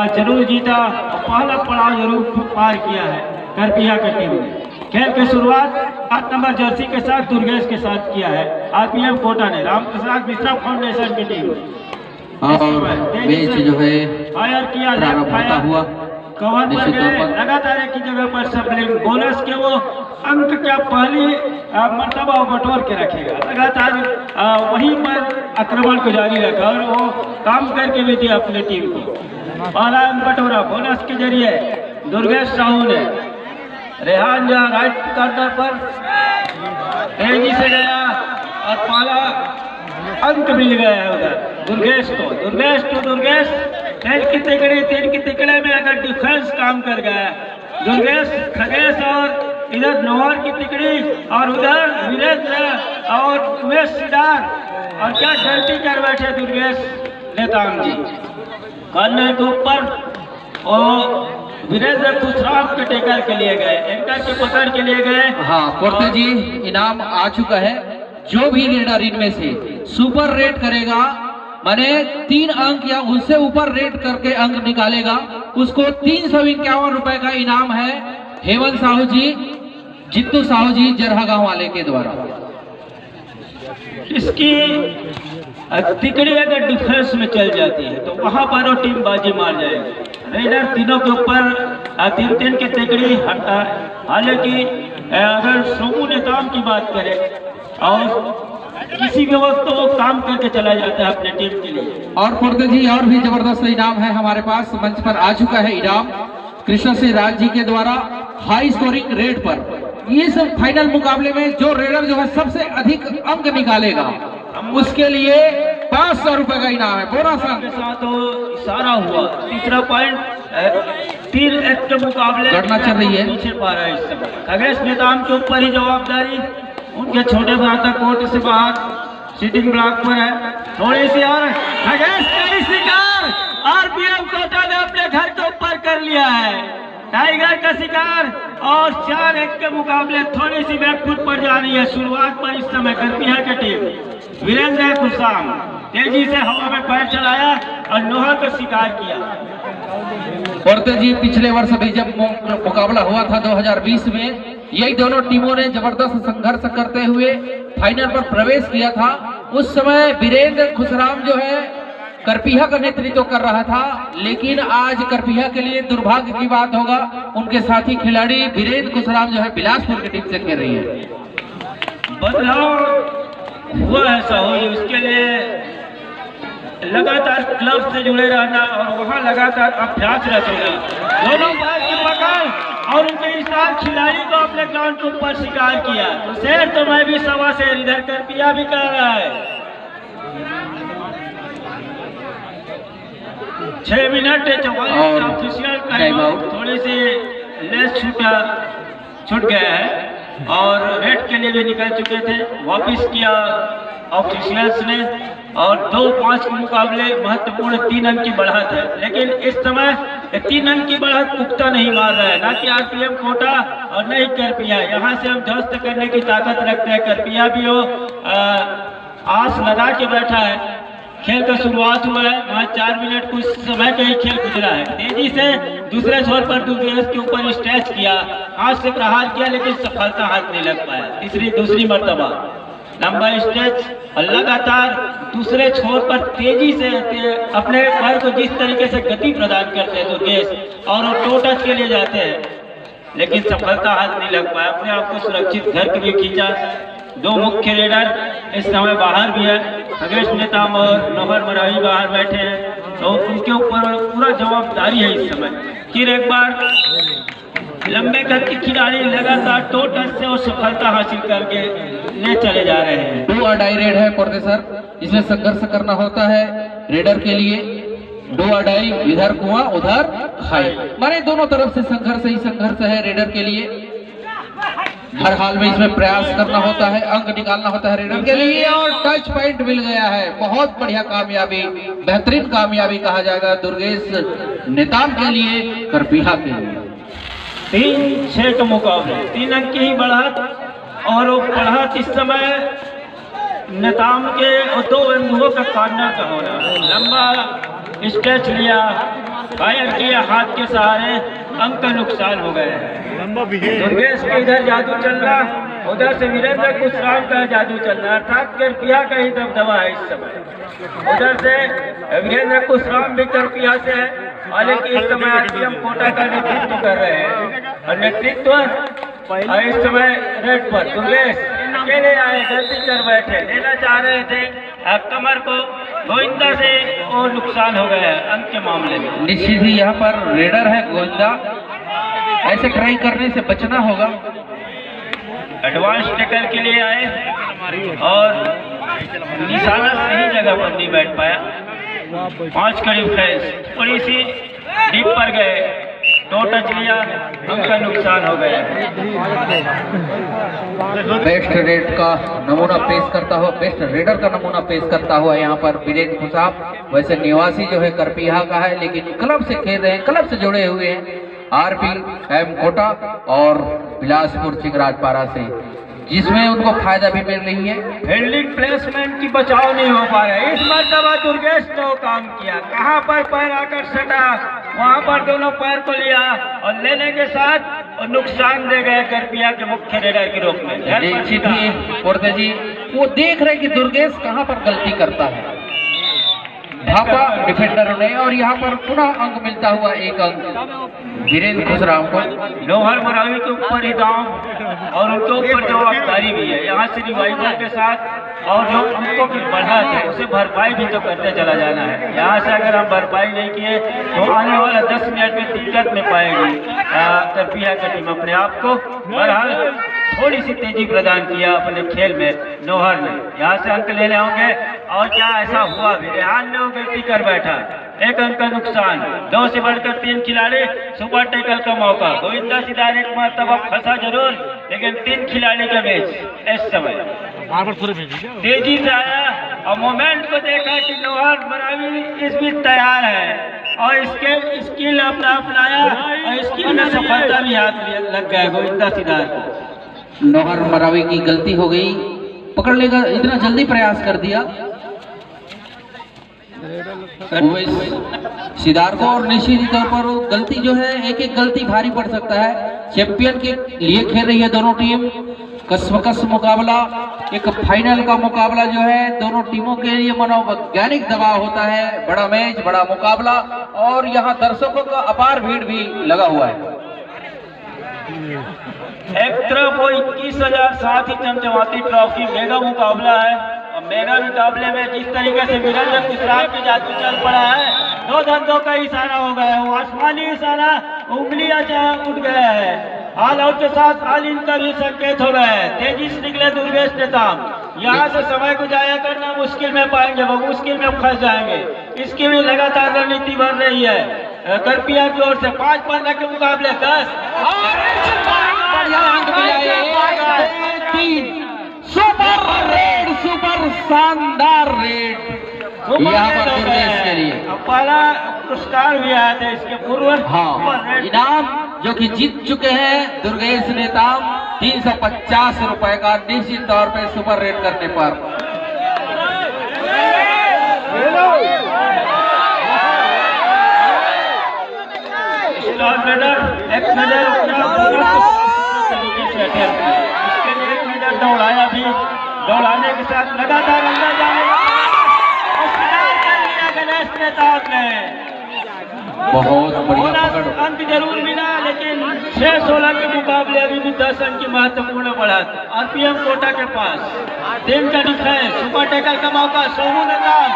जरूर जीता और पहला पड़ाव जरूर पार किया है करपिया की टीम ने। खेल की शुरुआत 8 नंबर जर्सी के साथ दुर्गेश के साथ किया है आरपीएम कोटा ने। रामप्रसाद मिश्रा फाउंडेशन की टीम मैच जो है फायर किया, प्रारंभ हुआ कवर पर गए, लगातार एक ही जगह पर सबलिंग बोनस के वो अंक क्या पहली मर्तबा बटोर के रखेगा। लगातार वहीं पर आक्रमण को जारी रखा और वो काम करके भी दिया अपनी टीम को। पहला अंक बटोरा बोनस के जरिए दुर्गेश साहू ने। रेहान जो राइट कॉर्नर पर तेजी से गया और पहला अंक मिल गया है उधर दुर्गेश को। दुर्गेश तीन की तिकड़े में अगर डिफेंस काम कर गया दुर्गेश, खगेश और इधर नौहर की तिकड़ी और उधर वीरेंद्र और उमेश सिदार और क्या गलती कर बैठे दुर्गेश नेताम जी। कॉर्नर के ऊपर और वीरेंद्र खुशराम के टेकर के लिए गए, एंकर के पकड़ के लिए गए। हाँ कोर्ते जी इनाम आ चुका है। जो भी रेडर इनमें से सुपर रेट करेगा माने 3 अंक या उससे ऊपर रेट करके अंक निकालेगा उसको 351 रुपए का इनाम है हेमंत साहू जी, जित्तू साहू जी जरहा गांव वाले के द्वारा। इसकी तिकड़ी अगर डिफेंस में चल जाती है तो वहां पर वो टीम बाजी मार जाएगी। रेडर तीनों के ऊपर 3-3 की तिकड़ी हटा। हालांकि अगर सोमू नेताम की बात करें और किसी भी वक्त तो वो काम करके चला जाता है अपने टीम के लिए। और कुर्ते जी और भी जबरदस्त इनाम है हमारे पास, मंच पर आ चुका है इनाम कृष्ण सिंह राज जी के द्वारा हाई स्कोरिंग रेट पर। इस फाइनल मुकाबले में जो रेडर जो है सबसे अधिक अंक निकालेगा उसके लिए 500 रुपए का इनाम है। बोनस अंक के साथ इशारा हुआ। तीसरा पॉइंट 3-1 के मुकाबले गणना चल रही है, पीछे पा रहा है इस समय। खगेश नेताम के ऊपर ही जवाबदारी, उनके छोटे भ्राता कोर्ट से बाहर सिटिंग ब्लॉक पर है। थोड़ी सी और खगेश का शिकार आरपीएम कोटा ने अपने घर के ऊपर कर लिया है। टाइगर का शिकार और 4-1 के मुकाबले थोड़ी सी बैकफुट पर जा रही है। शुरुआत पर इस समय करपिया की टीम वीरेंद्र खुशाम तेजी से हवा में पैर चलाया और नोहर का शिकार किया। कोर्ते जी पिछले वर्ष भी जब मुकाबला हुआ था 2020 में यही दोनों टीमों ने जबरदस्त संघर्ष करते हुए फाइनल पर प्रवेश किया था। उस समय वीरेंद्र खुशराम जो है करपिया का नेतृत्व कर रहा था, लेकिन आज करपिया के लिए दुर्भाग्य की बात होगा उनके साथी खिलाड़ी वीरेंद्र खुशराम जो है बिलासपुर की टीम से खेल रही है। बदलाव हुआ है साहू जी, उसके लिए लगातार क्लब से जुड़े रहना और वहाँ लगातार अभ्यास रखेगा। दोनों बात की पकड़ और उनके इशार खिलाड़ी को अपने ग्राउंड के ऊपर शिकार किया। तो शेर तो मैं भी सवा शेर इधर करपिया भी कर रहा है। 6 मिनट 44 ऑफिशियल टाइम आउट, थोड़ी सी लेस छूट गया है और रेड के लिए भी निकल चुके थे। वापिस किया ऑफिशियल्स ने और 2-5 के मुकाबले महत्वपूर्ण 3 अंक की बढ़त है। लेकिन इस समय 3 अंक की बढ़त पुख्ता नहीं मार रहा है, ना कि आरपीएम कोटा और न ही करपिया। यहाँ से हम ध्वस्त करने की ताकत रखते हैं। करपिया भी हो आस लगा के बैठा है। खेल का शुरुआत हुआ है, वहाँ 4 मिनट कुछ समय का ही खेल गुजरा है। तेजी से दूसरे छोर पर दुर्गेश के ऊपर स्ट्रेच किया, हाथ से प्रहार किया लेकिन सफलता हाथ नहीं लग पाया। दूसरी मर्तबा लंबा स्ट्रेच और लगातार दूसरे छोर पर तेजी से अपने पैर को जिस तरीके से गति प्रदान करते हैं दुर्गेश और वो टो टच के लिए जाते हैं, लेकिन सफलता हाथ नहीं लग पाया। अपने आप को सुरक्षित घर के लिए खींचा। 2 मुख्य रेडर इस समय बाहर भी है, खगेश नेताम और नौहर मराही बाहर बैठे हैं, तो उनके ऊपर पूरा जवाबदारी है इस समय। फिर एक बार लंबे कद के खिलाड़ी लगातार टो टच से और सफलता हासिल करके ले चले जा रहे हैं। 2 अडाई रेड है कोर्ते सर, इसमें संघर्ष करना होता है रेडर के लिए। 2 अडाई, इधर कुआं उधर खाई, माने दोनों तरफ से संघर्ष ही संघर्ष है रेडर के लिए। हर हाल में इसमें प्रयास करना होता है, अंक निकालना होता है रेडर के लिए और टच पॉइंट मिल गया है। बहुत बढ़िया कामयाबी, बेहतरीन कामयाबी कहा जाएगा दुर्गेश नेताम के लिए, करपिया के लिए। 3-6 के मुकाबले 3 अंक की ही बढ़त और वो बढ़त इस समय नेताम के 2 बंधुओं का कॉर्नर का होना। लंबा स्ट्रेच लिया फायर किया हाथ के सहारे, अंक का नुकसान हो गया है। दुर्गेश के इधर जादू चल रहा, उधर से वीरेंद्र कुशराम का जादू चल रहा, अर्थात करपिया का ही दबदबा है इस समय। उधर से वीरेंद्र कुशराम भी करपिया से है, और लेकिन इस समय आरपीएम कोटा का नेतृत्व कर रहे हैं, और नेतृत्व इस समय रेड पर दुर्गेश अकेले आए, गलती कर बैठे, लेना चाह रहे थे कमर को, गोविंदा से और नुकसान हो गया है अंक के मामले में। निश्चित ही यहाँ पर रेडर है गोविंदा, ऐसे ट्राई करने से बचना होगा। एडवांस टैकल के लिए आए और निशाना सही जगह पर नहीं बैठ पाया। 5 करीब फ्रेंड्स थोड़ी सी डीप पर गए, 2 टच लिया, उनका नुकसान हो गया। बेस्ट रेड का नमूना पेश करता हुआ, बेस्ट रेडर का नमूना पेश करता हुआ यहाँ पर वीरेंद्र कुशराम। वैसे निवासी जो है करपिया का है, लेकिन क्लब से खेल रहे हैं, क्लब से जुड़े हुए हैं आरपीएम कोटा और बिलासपुर चिंगराजपारा से, जिसमें उनको फायदा भी मिल रही है। फील्डिंग प्लेसमेंट की बचाव नहीं हो पा रहा है। इस मर्तबा दुर्गेश ने वो काम किया, कहां पर पैर आकर सटा, वहां पर दोनों पैर को लिया और लेने के साथ नुकसान दे गए करपिया के मुख्य रेडर के रूप में। निश्चित ही पोर्ते जी वो देख रहे कि दुर्गेश कहां पर गलती करता है, भापा डिफेंडरों ने, और यहाँ पर पुनः अंक मिलता हुआ 1 अंक वीरेंद्र कुशराम को। लोहर मरावी के ऊपर ही दांव और उनके ऊपर जवाबदारी भी है, यहाँ से रिवाइवल के साथ, और जो अंकों की बढ़त है उसे भरपाई भी तो करते चला जाना है। यहाँ से अगर हम भरपाई नहीं किए तो आने वाला 10 मिनट में दिक्कत में पाएगी करपिया की टीम अपने आप को। बहरहाल थोड़ी सी तेजी प्रदान किया अपने खेल में नौहर ने, यहाँ से अंक लेने होंगे, और क्या ऐसा हुआ भी, रेहान ने वो गलती कर बैठा, 1 अंक का नुकसान। 2 से बढ़कर 3 खिलाड़ी, सुपर टैकल का मौका, गोविंदा सिदार एक मरतबा फंसा जरूर, लेकिन 3 खिलाड़ी का मैच इस समय तेजी से आया, और मोमेंट को देखा कि नौहर मरावी इस बीच तैयार है, और इसके स्किल अपना अपनाया, और स्किल में सफलता भी हाथ लग गया गोविंदा सिदार को। नौहर मरावी की गलती हो गई, पकड़ लेगा, इतना जल्दी प्रयास कर दिया सिदार को, और निश्चित तौर पर गलती जो है, एक गलती भारी पड़ सकता है। चैंपियन के लिए खेल रही है दोनों टीम, कसमकस मुकाबला, एक फाइनल का मुकाबला जो है दोनों टीमों के लिए मनोवैज्ञानिक दबाव होता है, बड़ा मैच, बड़ा मुकाबला, और यहाँ दर्शकों का अपार भीड़ भी लगा हुआ है। एक तरफ वो 21,000 ही चमचमाती ट्रॉफी मेगा मुकाबला है, और मेगा मुकाबले में जिस तरीके से वीरेंद्र कुशराम के जादू चल पड़ा है, 2 धंधों का इशारा हो गया है, वो आसमानी इशारा, उंगलियां उठ गया है, ऑल आउट के साथ ऑल इन का भी संकेत हो रहा है। तेजी से निकले दुर्गेश नेताम, यहाँ से समय को जाया करना मुश्किल में पाएंगे, वो मुश्किल में फंस जाएंगे। इसकी भी लगातार रणनीति बन रही है करपिया की ओर से। 5-15 के मुकाबले 10 सुपर रेड, सुपर शानदार रेड यहाँ पर दुर्गेश के लिए। पहला पुरस्कार भी आया था इसके पूर्व। हाँ, इनाम जो कि जीत चुके हैं दुर्गेश नेताम 350 रुपए का, निश्चित तौर पे सुपर रेड करने पर। एक नजर इसके लिए 1 नजर दौड़ाया भी, दौड़ाने के साथ लगातार अंदर जाने गणेश नेताम ने बहुत बढ़िया पकड़। अंक जरूर मिला, लेकिन 6-16 के मुकाबले अभी भी 10 अंक की महत्वपूर्ण बढ़त आरपीएम कोटा के पास। दिन का डिफेंस, सुपर टैकल का मौका, सोमू नेताम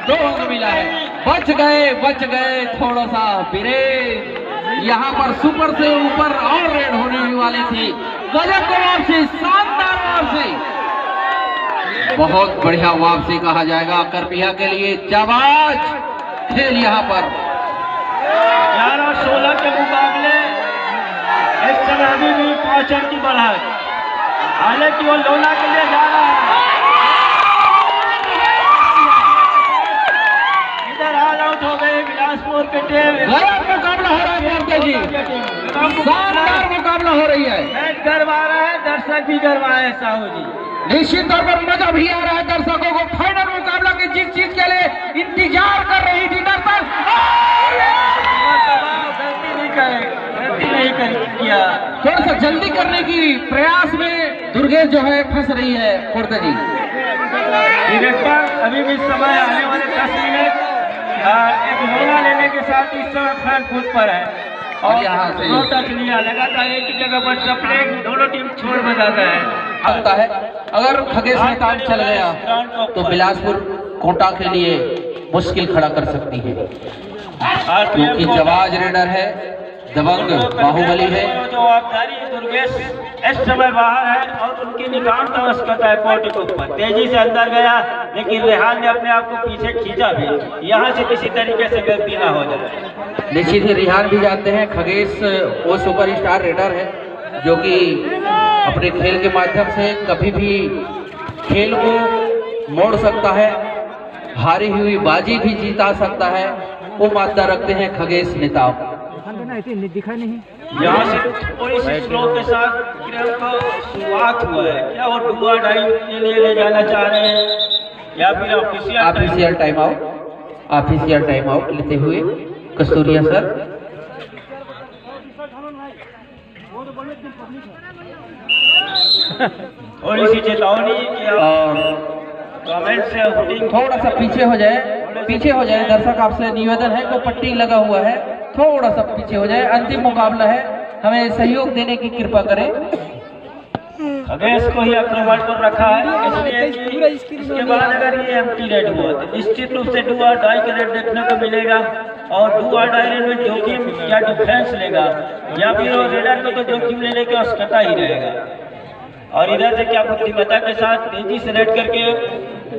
2 अंक मिला है, बच गए थोड़ा सा वीरेंद्र। यहाँ पर सुपर से ऊपर और रेड होने वाली थी, गजब की वापसी, शानदार वापसी, बहुत बढ़िया वापसी कहा जाएगा करपिया के लिए। जाबाज खेल यहाँ पर 11-16 के मुकाबले इस समय अभी भी 5 अंक की बढ़त, हालांकि वो लोना के लिए जा रहा है। इधर ऑल आउट हो गए बिलासपुर के टीम। मुकाबला हो रहा है जी, शानदार मुकाबला हो रही है, मैच गरबा रहा है, दर्शक दर्शक भी गरमाए साहू जी। निश्चित तौर पर मजा भी आ रहा है दर्शकों को। फाइनल मुकाबला की जिस चीज के लिए इंतजार कर रही थी दर्शक, गलती नहीं किया। थोड़ा सा जल्दी करने की प्रयास में दुर्गेश जो है फंस रही है कोर्ते जी। डायरेक्टर अभी भी समय आने वाले 10 मिनट एक रोना लेने के साथ इस समय फैन फुट पर है और यहाँ से टच लिया लगातार एक ही जगह पर सप्ले दोनों टीम छोड़ बजाता है। लगता है अगर खगेश नेताम चल गया तो बिलासपुर कोटा के लिए मुश्किल खड़ा कर सकती है, क्योंकि जवाज रेडर है, दबंग बाहुबली है। जवाबदारी दुर्गेश इस समय बाहर है और उनकी निकाल आवश्यकता है कोर्ट के ऊपर। तेजी से अंदर गया लेकिन रेहान ने अपने आप को पीछे खींचा भी, यहाँ से किसी तरीके से गलती ना हो जाए। निश्चित ही रिहान भी जानते हैं खगेश वो सुपरस्टार रेडर है जो कि अपने खेल के माध्यम से कभी भी खेल को मोड़ सकता है, हारी हुई बाजी भी जीता सकता है। वो मादा रखते हैं खगेश नेताम। दिखा नहीं यहाँ से थोड़ी सी स्लो के साथ गेम का शुरुआत हुआ है। क्या वो डुआ डाइव के लिए ले जाना चाह रहे हैं या फिर official time out, official time out लेते हुए कस्तूरिया सर। थोड़ी सी चेतावनी और कमेंट से थोड़ा सा पीछे हो जाए, पीछे हो जाए दर्शक, आपसे निवेदन है को पट्टी लगा हुआ है, थोड़ा सा पीछे हो जाए। अंतिम मुकाबला है, हमें सहयोग देने की कृपा करें। खगेश को ही अग्रवाल पर रखा है, इसलिए इसके बाद अगर ये एम्प्टी रेड हुआ तो निश्चित रूप से डू और डाई का रेड देखने को मिलेगा और डू और डाई रेड में जोखिम या डिफेंस लेगा या फिर रेडर को तो जोखिम लेने की आवश्यकता ही रहेगा। और इधर से क्या बुद्धिमत्ता के साथ तेजी से रेड करके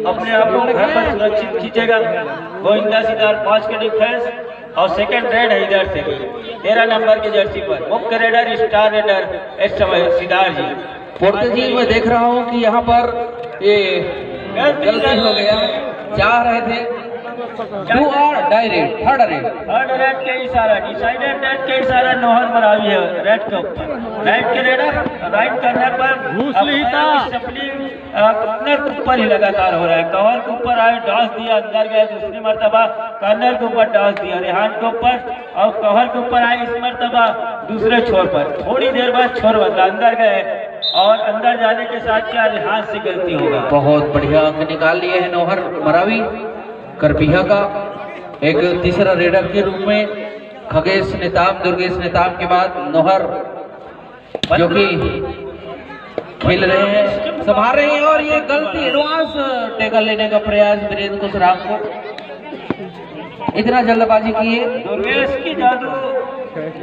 अपने आप को घर पर सुरक्षित खींचेगा। गोविंदा सिदार 5 का डिफेंस और सेकंड रेड है इधर से 13 नंबर की जर्सी पर मुख्य रेडर स्टार रेडर इस समय सिदार जी। पोर्ते जी मैं देख रहा हूँ कि यहाँ पर ये गलती हो गया, चाह रहे थे डू और डाई रेड, थर्ड रेड के इशारा डिसाइडेड रेड के इशारा नोहर बरावी है रेड के ऊपर। राइट के रेडर राइट करने पर कर्नर के ऊपर ही लगातार हो रहा है। कवर के ऊपर आए डांस दिया, अंदर गए दूसरी मरतबा कर्नर के ऊपर डांस दिया रेहान के ऊपर और कवर के ऊपर आए इस मरतबा दूसरे छोर पर। थोड़ी देर बाद छोर बदला, अंदर गए और अंदर जाने के साथ क्या रेहान से गलती होगा। बहुत बढ़िया अंक निकाल लिए है नोहर मरावी करपीहा का। एक तीसरा रेडर के रूप में खगेश नेताम, दुर्गेश नेताम के बाद नोहर जो कि खेल रहे हैं, संभाल रहे हैं और ये गलती एडवांस टैकल लेने का प्रयास वीरेंद्र कुशराम को, इतना जल्दबाजी किए। दुर्गेश की जादू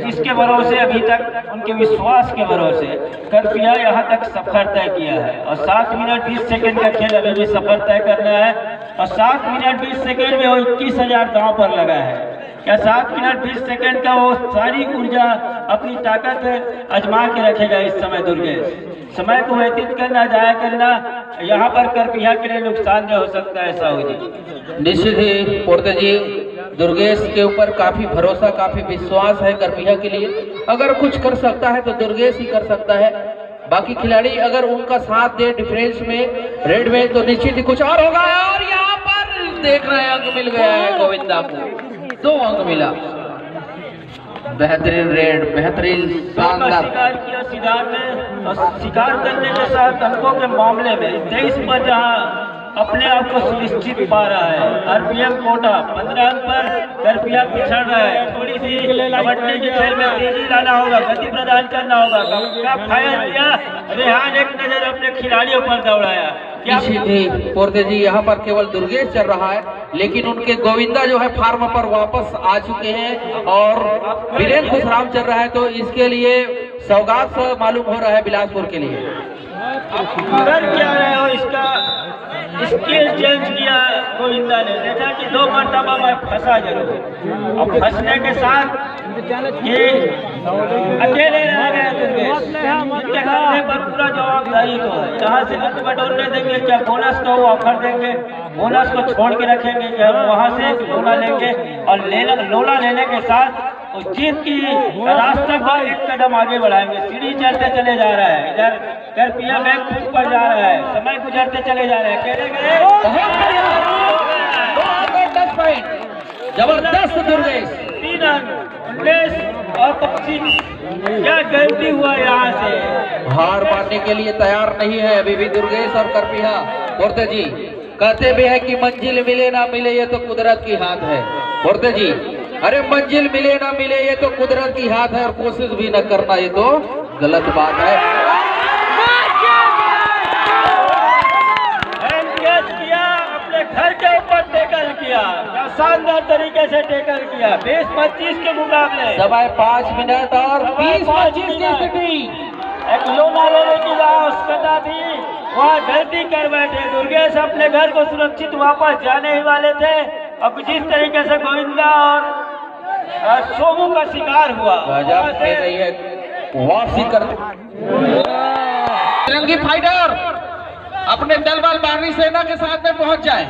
इसके भरोसे अभी तक उनके विश्वास के भरोसे करपिया यहाँ तक सफर तय किया है और 7 मिनट 20 सेकंड का खेल अभी भी सफर तय करना है और 7 मिनट 20 सेकंड में वो 21,000 दांव पर लगा है। क्या 7 मिनट 20 सेकंड का वो सारी ऊर्जा अपनी ताकत आजमा के रखेगा इस समय दुर्गेश? समय को व्यतीत करना, जाया करना यहाँ पर करपिया के लिए नुकसानदेह हो सकता है साहू जी। निश्चित ही पोर्ते जी, दुर्गेश के ऊपर काफी भरोसा, काफी विश्वास है करपिया के लिए। अगर कुछ कर सकता है तो दुर्गेश ही कर सकता है। बाकी खिलाड़ी अगर उनका साथ दे डिफेंस में, रेड में, तो निश्चित ही कुछ और होगा। और यहाँ पर देख रहे हैं अंक मिल गया है गोविंदा को, 2 अंक मिला। बेहतरीन रेड, बेहतरीन शानदार शिकार किया सिदार ने और शिकार करने के साथ अंकों के मामले में 23 पर जहां अपने आप को सुनिश्चित पा रहा है। आरपीएम कोटा 15 अंक पर करपिया पिछड़ रहा है। थोड़ी सी कबड्डी के खेल में तेजी लाना होगा, गति प्रदान करना होगा। फायर किया रेहान, एक नजर अपने खिलाड़ियों पर दौड़ाया। पोर्ते जी यहाँ पर केवल दुर्गेश चल रहा है, लेकिन उनके गोविंदा जो है फार्म पर वापस आ चुके हैं और वीरेंद्र खुशराम चल रहा है, तो इसके लिए सौगात मालूम हो रहा है बिलासपुर के लिए। कर क्या रहे हो, इसका स्किल चेंज किया गोविंदा ने, देखा कि 2 मरतबा मैं फंसा जरूर। अब फंसने के साथ ये अकेले रह गए दुर्गेश, इनके हाथ पर पूरा जवाब यही तो है। यहाँ से कुछ बटोरने देंगे क्या बोनस का वो ऑफर देंगे, बोनस को छोड़ के रखेंगे क्या वहाँ से लोला लेंगे और लोला लेने के साथ उस जीत की रास्ते पर एक कदम आगे बढ़ाएंगे। सीढ़ी चढ़ते चले जा रहा है, इधर पिया बैंक फुट पर जा रहा है, समय गुजरते चले जा रहे हैं। जबरदस्त दुर्गेश 3 अंक 19 और 25। क्या गलती हुआ यहाँ से? हार मानने के लिए तैयार नहीं है अभी भी दुर्गेश और करपिया। बोरते जी कहते भी है कि मंजिल मिले ना मिले ये तो कुदरत की हाथ है। बोरते जी अरे मंजिल मिले ना मिले ये तो कुदरत की हाथ है और कोशिश भी न करना ये तो गलत बात है। अपने घर के ऊपर टेकल किया, शानदार तरीके से टेकल किया। 20-25 के मुकाबले समय 5 मिनट और 20-25 एक लोला लेने की आवश्यकता थी, वहाँ गलती कर बैठे। दुर्गेश अपने घर को सुरक्षित वापस जाने ही वाले थे। अब जिस तरीके से गोविंदा और सोमू का शिकार हुआ वापसी कर तिरंगी फाइटर अपने दलबल बागी सेना के साथ में पहुंच जाए।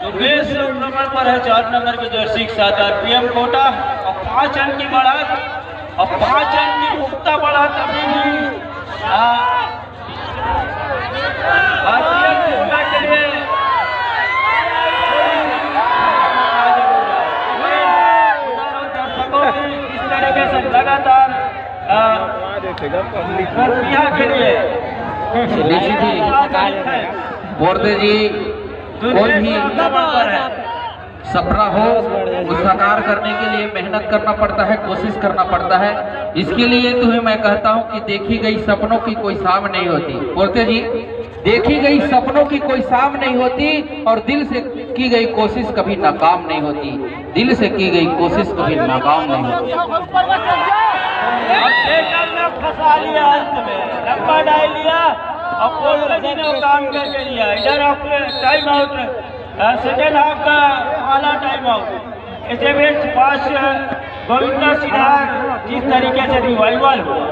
दुर्गेश नंबर पर है 4 नंबर की जर्सी के साथ आरपीएम कोटा और 5 अंक की बढ़त और 5 अंक की पुख्ता बढ़त अभी भी आरपीएम कोटा के लिए इस तरीके से लगातार के लिए बोरते जी कोई भी सपना हो उस साकार करने के लिए मेहनत करना पड़ता है, कोशिश करना पड़ता है। इसके लिए तुम्हें मैं कहता हूं कि देखी गई सपनों की कोई शाम नहीं होती। बोलते जी देखी गई सपनों की कोई शाम नहीं होती और दिल से की गई कोशिश कभी नाकाम नहीं होती। दिल से की गई कोशिश कभी नाकाम नहीं होती। फंसा लिया अंत में, लंबा डाल लिया और कोलकाता ने काम करके लिया। इधर आपने टाइम आउट सेकेंड हाफ का वाला टाइम आउट इसे मैच 5 गोविंदा सिन्हा जिस तरीके से रिवाइवल हुआ,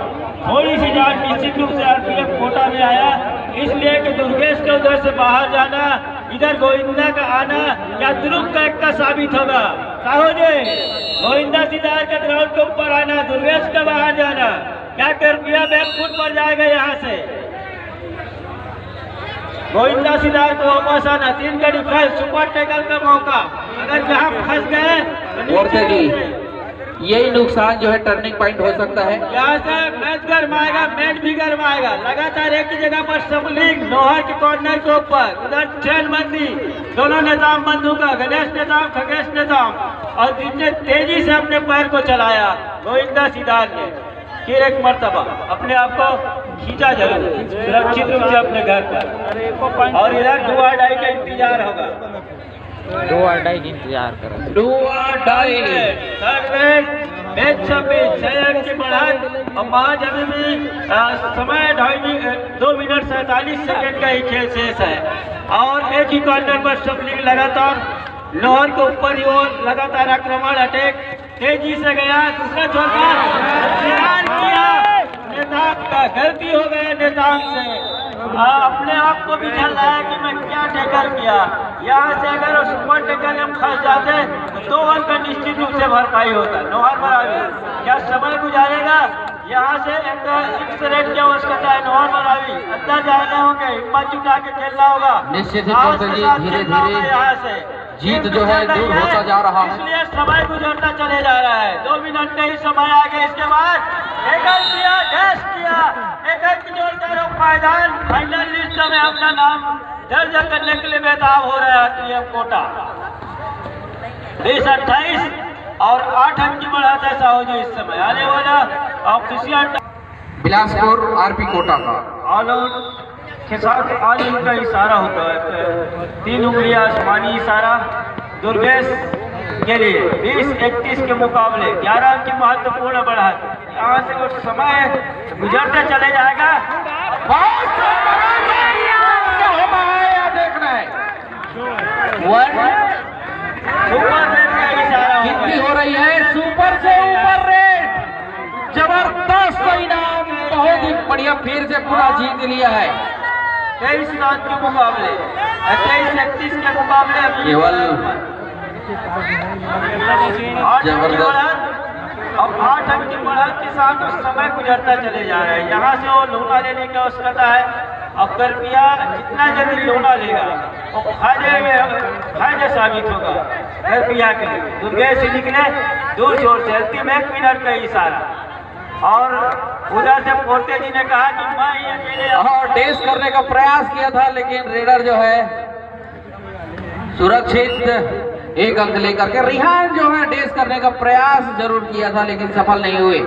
थोड़ी सी जान निश्चित रूप से आरपीएफ कोटा में आया, इसलिए कि दुर्गेश के उधर से बाहर जाना, इधर गोविंदा का आना क्या ध्रुव का एक का साबित होगा। कहो जी गोविंदा सिद्धार के ग्राउंड के ऊपर आना, दुर्गेश का बाहर जाना, क्या करपिया बैक फुट पर जाएगा यहाँ से। गोविंदा सिद्धार को वापस आना, 3 का डिफेंस, सुपर टैकल का मौका, अगर जहाँ फंस गए यही नुकसान जो है टर्निंग पॉइंट हो सकता है। यहाँ से मैच गरमाएगा, मैच भी गरमाएगा। लगातार एक ही जगह पर सबलिंग नोहर के कॉर्नर के ऊपर, उधर ट्रेन बंदी, दोनों नेताम बंदूका, गणेश नेताम, खगेश नेताम, और जिसने तेजी से अपने पैर को चलाया गोविंदा सिद्धार ने फिर एक मर्तबा अपने आप को खींचा जरूर सुरक्षित रूप से अपने घर पर। और इधर डू और डाई का इंतजार होगा, डू और डाई का इंतजार करो, डू और डाई। मैच 26 की बढ़त और 5 अभी भी समय 2 मिनट 47 सेकंड का ही खेल शेष है। और एक ही कॉर्नर पर सबलिंग लगातार लोहर के ऊपर ही और लगातार आक्रमण अटैक तेजी से गया, दूसरा छोर किया, नेताम का गलती हो गया नेताम से। अपने आप को भी चल रहा है कि मैं क्या टैकल किया। यहाँ से अगर सुपर टैकल में फंस जाते तो 2 अंक का निश्चित रूप से भरपाई होता। नोहर बरावी क्या समय गुजारेगा, यहाँ से एक फिक्स रेट की आवश्यकता है। नोहर बरावी अंदर जाने होंगे, हिम्मत जुटा के खेलना होगा निश्चित ही। धीरे धीरे यहाँ से जीत जो है दूर होता जा रहा है, इसलिए समय गुजरता चले जा रहा है। 2 मिनट का ही समय आ गया। इसके बाद टैकल किया, डैश किया, एक जोड़कर पायदान फाइनल लिस्ट में अपना नाम दर्ज करने के लिए बेताब हो रहा है आरपीएम कोटा। 20-28 और 8 अंक की बढ़त है साहू जी इस समय आने वाला ऑफिशियल बिलासपुर आरपी कोटा का ऑल आउट के साथ आज उनका इशारा होता है, 3 उंगलियां आसमानी इशारा दुर्गेश के लिए। 20-31 के मुकाबले 11 अंक की महत्वपूर्ण बढ़त। यहाँ से वो समय गुजरते चले जाएगा। देखना है सुपर रेट का इशारा कितनी हो रही है, सुपर से ऊपर रेट, जबरदस्त इनाम, बहुत ही बढ़िया, फिर से पूरा जीत लिया है। 23 रन के मुकाबले 23-31 के मुकाबले अभी केवल 8 अंक की बढ़त। अब 8 अंक की बढ़त के साथ उस समय गुजरता चले जा रहे हैं। यहाँ से वो लोना लेने की आवश्यकता है। अब गर्मिया जितना जल्दी लोना लेगा वो फायदे साबित होगा गर्मिया के लिए। दुर्गेश निकले दूर छोर से अंतिम 1 मिनट का इशारा, और उधर से पोते जी ने कहा कि मैं ये अकेले और डेस करने का प्रयास किया था, लेकिन रेडर जो है सुरक्षित 1 अंक लेकर के। रिहान जो है डेस करने का प्रयास जरूर किया था, लेकिन सफल नहीं हुए।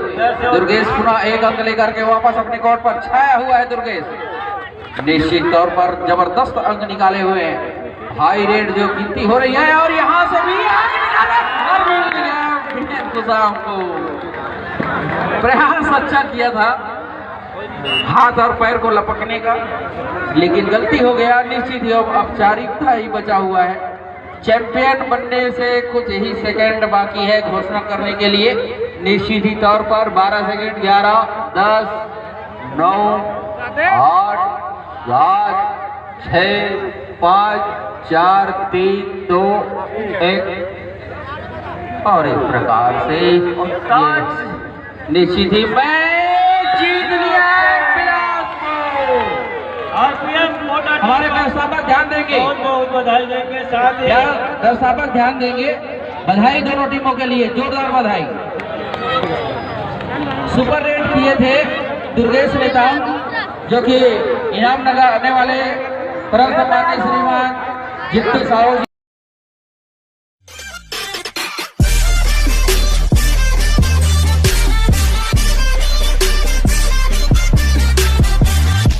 दुर्गेश पुनः 1 अंक लेकर के वापस अपने कोर्ट पर छाया हुआ है। दुर्गेश निश्चित तौर पर जबरदस्त अंक निकाले हुए हैं। हाई रेट जो गिनती हो रही है, और यहाँ से भी अंक निकाला को प्रयास अच्छा किया था हाथ और पैर को लपकने का, लेकिन गलती हो गया। निश्चित ही अब औपचारिकता ही बचा हुआ है। चैंपियन बनने से कुछ ही सेकंड बाकी है घोषणा करने के लिए। निश्चित ही तौर पर 12 सेकंड, 11, 10, 9, 8, 7, 6, 5, 4, 3, 2, 1 और इस प्रकार से निश्चित ही मैच जीत लिया हमारे दर्शक ध्यान देंगे, बहुत बधाई देंगे। साथ ही दर्शक ध्यान देंगे। बधाई दोनों टीमों के लिए, जोरदार बधाई। सुपर रेट किए थे दुर्गेश नेताम, जो कि इनाम नगर आने वाले परम सम्माननीय श्रीमान जित्तू साहू